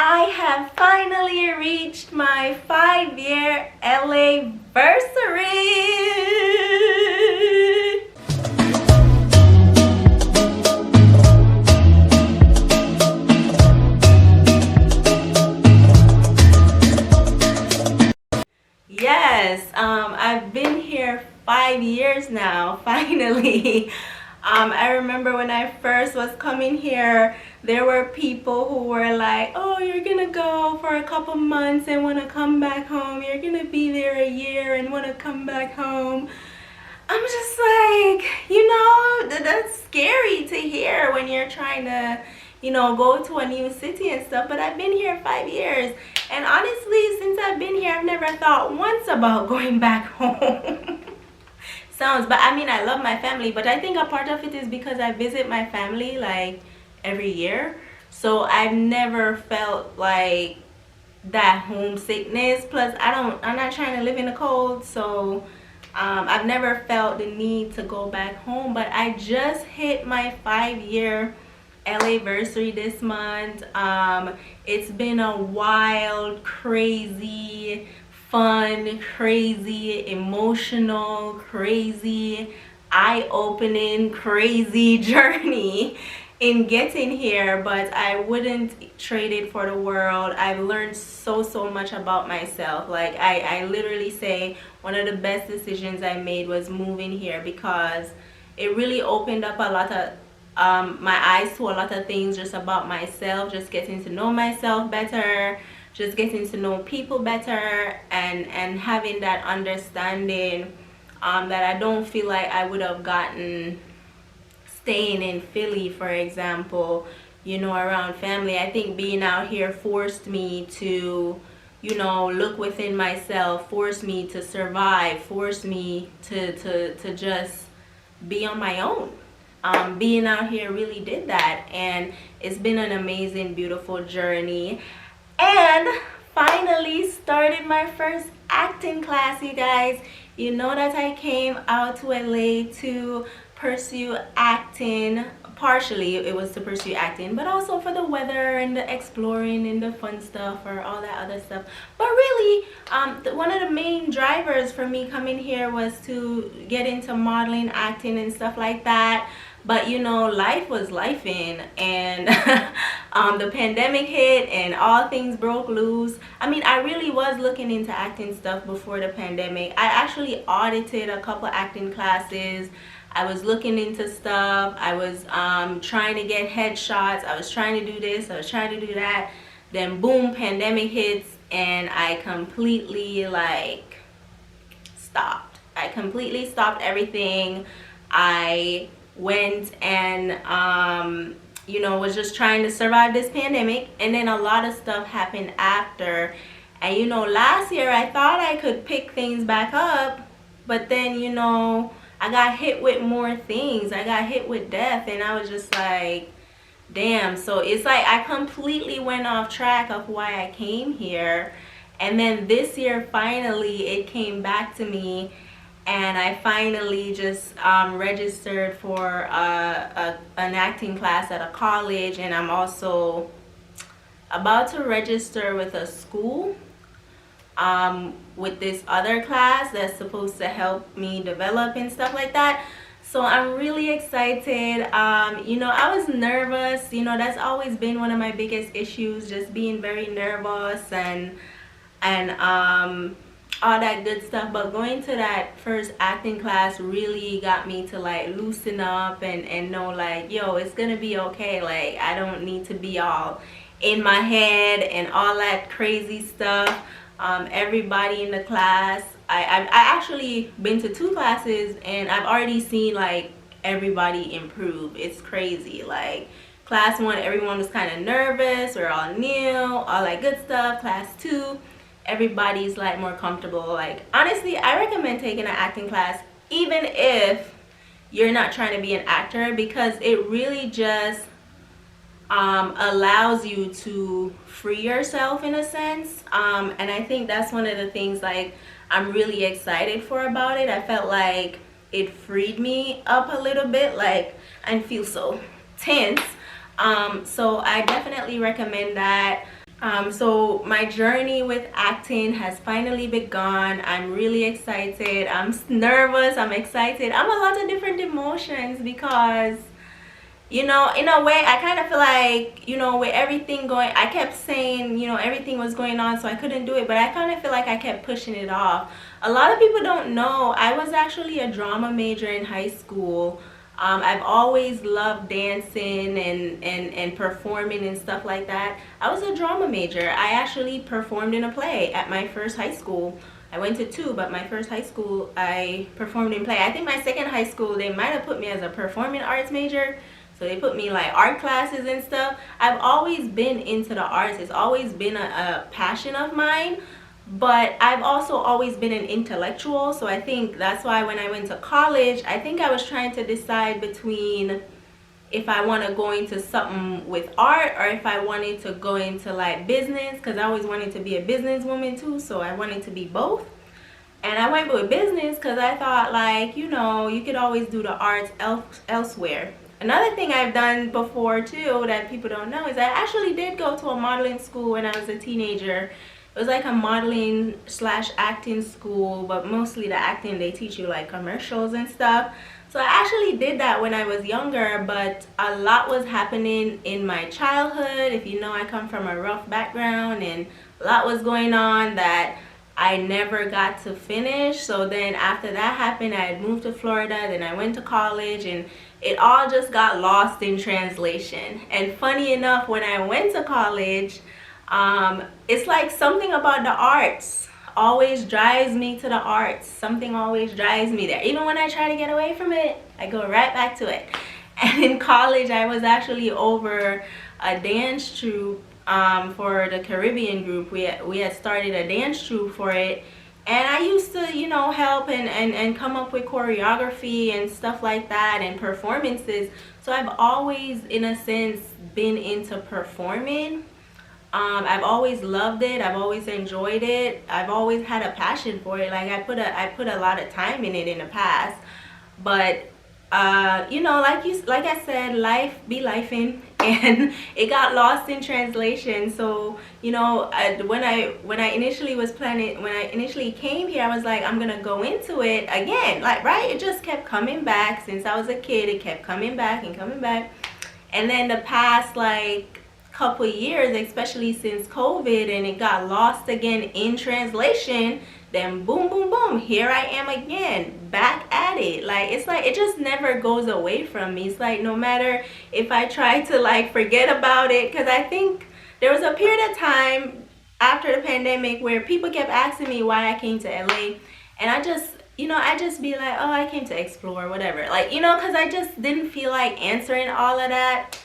I have finally reached my 5-year LAversary. Yes, I've been here 5 years now, finally. I remember when I first was coming here, there were people who were like, oh, you're gonna go for a couple months and want to come back home. You're gonna be there a year and want to come back home. I'm just like, that's scary to hear when you're trying to, go to a new city and stuff. But I've been here 5 years. And honestly, since I've been here, I've never thought once about going back home. But I mean, I love my family, but I think a part of it is because I visit my family like every year. So I've never felt like that homesickness. Plus, I'm not trying to live in the cold. So I've never felt the need to go back home. But I just hit my 5-year LAversary this month. It's been a wild, crazy, fun, crazy, emotional, crazy, eye-opening, crazy journey in getting here, but I wouldn't trade it for the world. I've learned so much about myself. Like I literally say one of the best decisions I made was moving here, because it really opened up a lot of my eyes to a lot of things just about myself, just getting to know myself better, just getting to know people better, and having that understanding that I don't feel like I would have gotten staying in Philly, for example, around family. I think being out here forced me to, look within myself, forced me to survive, forced me to just be on my own. Being out here really did that, and it's been an amazing, beautiful journey. And finally started my first acting class, you guys. You know that I came out to LA to pursue acting. Partially it was to pursue acting, but also for the weather and the exploring and the fun stuff, or all that other stuff. But really, one of the main drivers for me coming here was to get into modeling, acting, and stuff like that. But life was lifing, and the pandemic hit and all things broke loose. I mean, I really was looking into acting stuff before the pandemic. I actually audited a couple acting classes. I was looking into stuff. I was trying to get headshots. I was trying to do this. I was trying to do that. Then boom, pandemic hits, and I completely stopped. I completely stopped everything. I went and was just trying to survive this pandemic, and then a lot of stuff happened after. And last year I thought I could pick things back up, but then I got hit with more things. I got hit with death, and I was just like, damn. So it's like I completely went off track of why I came here. And then this year finally it came back to me, and I finally just registered for an acting class at a college, and I'm also about to register with a school with this other class that's supposed to help me develop and stuff like that. So I'm really excited. I was nervous. That's always been one of my biggest issues, just being very nervous and all that good stuff. But going to that first acting class really got me to loosen up and know yo, it's gonna be okay. I don't need to be all in my head and all that crazy stuff. Everybody in the class, I actually been to 2 classes, and I've already seen everybody improve. It's crazy. Class 1, everyone was kind of nervous, we're all new, all that good stuff. Class 2, everybody's more comfortable. Honestly, I recommend taking an acting class even if you're not trying to be an actor, because it really just allows you to free yourself in a sense. And I think that's one of the things I'm really excited for about it. I felt like it freed me up a little bit. I feel so tense. So I definitely recommend that. So my journey with acting has finally begun. I'm really excited. I'm nervous. I'm excited. I'm a lot of different emotions because, you know, in a way, I kind of feel like, you know, with everything going, I kept saying, you know, everything was going on, so I couldn't do it. But I kind of feel like I kept pushing it off. A lot of people don't know, I was actually a drama major in high school. I've always loved dancing and performing and stuff like that. I was a drama major. I actually performed in a play at my first high school. I went to two, but my first high school, I performed in play. I think my second high school, they might have put me as a performing arts major. So they put me like art classes and stuff. I've always been into the arts. It's always been a passion of mine. But I've also always been an intellectual, so I think that's why when I went to college, I think I was trying to decide between if I want to go into something with art or if I wanted to go into like business, because I always wanted to be a businesswoman too, so I wanted to be both. And I went with business because I thought, like, you know, you could always do the arts elsewhere. Another thing I've done before too that people don't know is I actually did go to a modeling school when I was a teenager. It was like a modeling / acting school, but mostly the acting, they teach you like commercials and stuff. So I actually did that when I was younger, but a lot was happening in my childhood. If you know, I come from a rough background and a lot was going on that I never got to finish. So then after that happened, I had moved to Florida, then I went to college, and it all just got lost in translation. And funny enough, when I went to college, it's like something about the arts always drives me to the arts. Something always drives me there. Even when I try to get away from it, I go right back to it. And in college, I was actually over a dance troupe for the Caribbean group. We had started a dance troupe for it. And I used to, you know, help and come up with choreography and stuff like that and performances. So I've always, in a sense, been into performing. I've always loved it. I've always enjoyed it. I've always had a passion for it. Like I put a lot of time in it in the past. But you know, like I said, life be lifing, and it got lost in translation. So you know, when I initially came here, I was like, I'm gonna go into it again. Like, right? It just kept coming back since I was a kid. It kept coming back and coming back, and then the past like couple years, especially since COVID, and it got lost again in translation, then boom boom boom, here I am again, back at it. Like, it's like it just never goes away from me. It's like no matter if I try to like forget about it, because I think there was a period of time after the pandemic where people kept asking me why I came to LA, and I just, you know, I just be like, oh, I came to explore, whatever, like, you know, because I just didn't feel like answering all of that.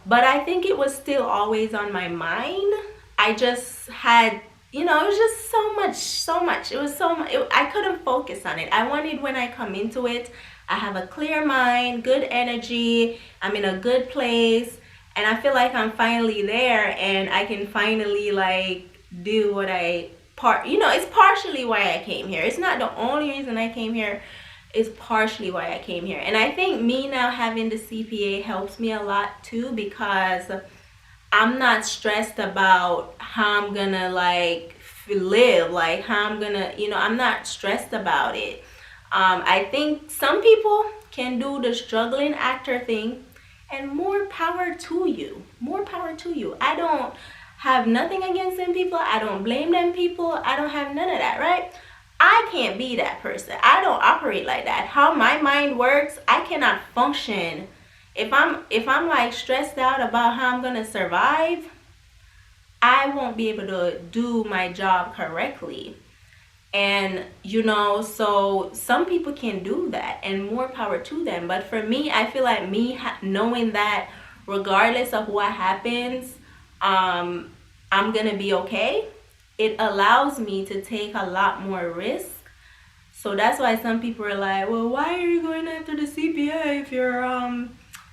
But I think it was still always on my mind. I just had, you know, it was just so much. It was so much. I couldn't focus on it. I wanted, when I come into it, I have a clear mind, good energy. I'm in a good place. And I feel like I'm finally there, and I can finally like do what you know, it's partially why I came here. It's not the only reason I came here. Is partially why I came here. And I think me now having the CPA helps me a lot too, because I'm not stressed about how I'm gonna like live, like how I'm gonna, you know, I'm not stressed about it. I think some people can do the struggling actor thing, and more power to you. More power to you. I don't have nothing against them people. I don't blame them people. I don't have none of that, right? I can't be that person. I don't operate like that. How my mind works, I cannot function. If I'm like stressed out about how I'm gonna survive, I won't be able to do my job correctly. And you know, so some people can do that, and more power to them. But for me, I feel like me knowing that regardless of what happens, I'm gonna be okay. It allows me to take a lot more risk. So that's why some people are like, well, why are you going after the CPA if you're,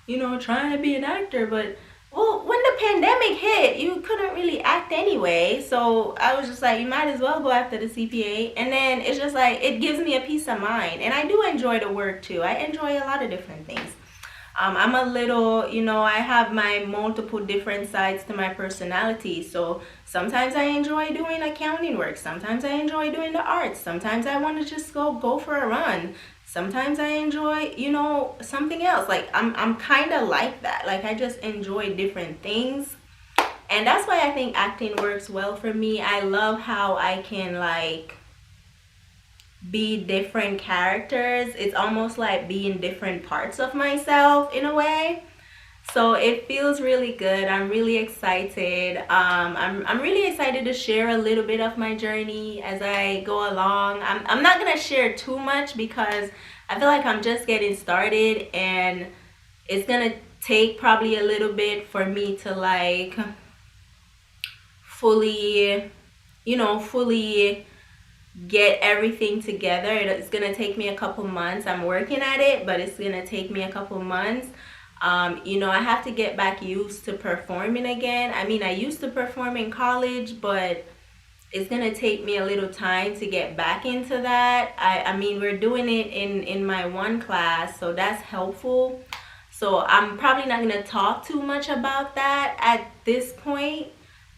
you know, trying to be an actor? But, well, when the pandemic hit, you couldn't really act anyway. So I was just like, you might as well go after the CPA. And then it's just like, it gives me a peace of mind. And I do enjoy the work too. I enjoy a lot of different things. I'm a little, you know, I have my multiple different sides to my personality. So sometimes I enjoy doing accounting work. Sometimes I enjoy doing the arts. Sometimes I want to just go for a run. Sometimes I enjoy, you know, something else. Like I'm kind of like that. Like I just enjoy different things. And that's why I think acting works well for me. I love how I can like be different characters. It's almost like being different parts of myself in a way. So it feels really good. I'm really excited. I'm really excited to share a little bit of my journey as I go along. I'm not gonna share too much because I feel like I'm just getting started, and it's gonna take probably a little bit for me to like fully, you know, fully get everything together. It's gonna take me a couple months. I'm working at it, but it's gonna take me a couple months. You know, I have to get back used to performing again. I mean, I used to perform in college, but it's gonna take me a little time to get back into that. I mean, we're doing it in my one class, so that's helpful. So I'm probably not gonna talk too much about that at this point.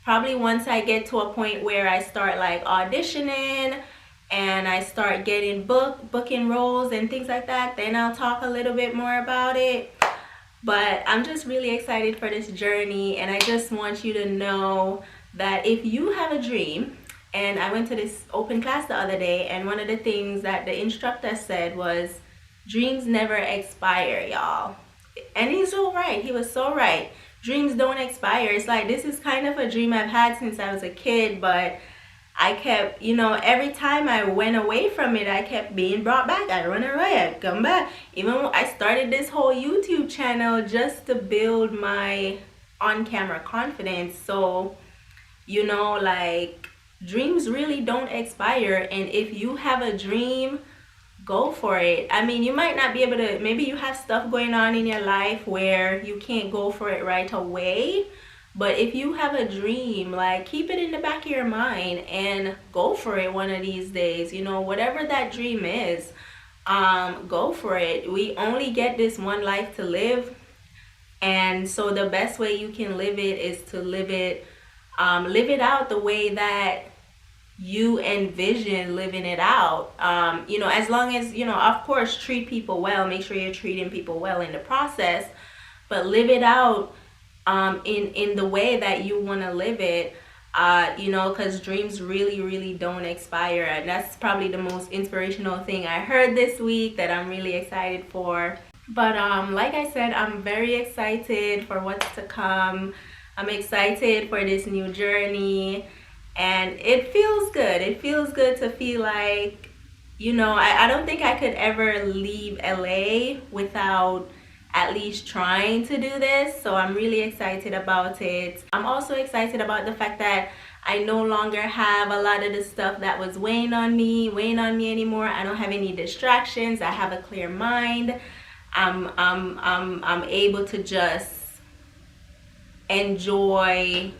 Probably once I get to a point where I start like auditioning and I start getting booking roles and things like that, then I'll talk a little bit more about it. But I'm just really excited for this journey, and I just want you to know that if you have a dream, and I went to this open class the other day, and one of the things that the instructor said was, dreams never expire, y'all. And he's so right. He was so right. Dreams don't expire. It's like, this is kind of a dream I've had since I was a kid, but I kept, you know, every time I went away from it, I kept being brought back. I run away, I come back. Even when I started this whole YouTube channel just to build my on-camera confidence. So, you know, like, dreams really don't expire. And if you have a dream, go for it. I mean, you might not be able to, maybe you have stuff going on in your life where you can't go for it right away. But if you have a dream, like, keep it in the back of your mind and go for it one of these days. You know, whatever that dream is, go for it. We only get this one life to live. And so the best way you can live it is to live it out the way that you envision living it out. You know, as long as, you know, of course, treat people well. Make sure you're treating people well in the process, but live it out in the way that you want to live it. You know, because dreams really don't expire. And that's probably the most inspirational thing I heard this week that I'm really excited for. But like I said, I'm very excited for what's to come. I'm excited for this new journey. And it feels good. It feels good to feel like, you know, I don't think I could ever leave LA without at least trying to do this. So I'm really excited about it. I'm also excited about the fact that I no longer have a lot of the stuff that was weighing on me anymore. I don't have any distractions. I have a clear mind. I'm able to just enjoy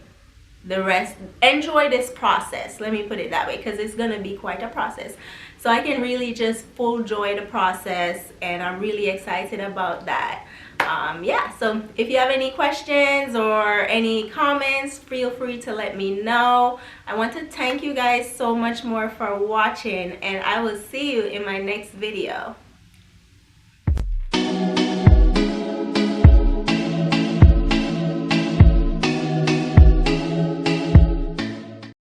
this process. Let me put it that way, because it's gonna be quite a process. So I can really just full joy the process, and I'm really excited about that. Yeah, so if you have any questions or any comments, feel free to let me know. I want to thank you guys so much more for watching, and I will see you in my next video.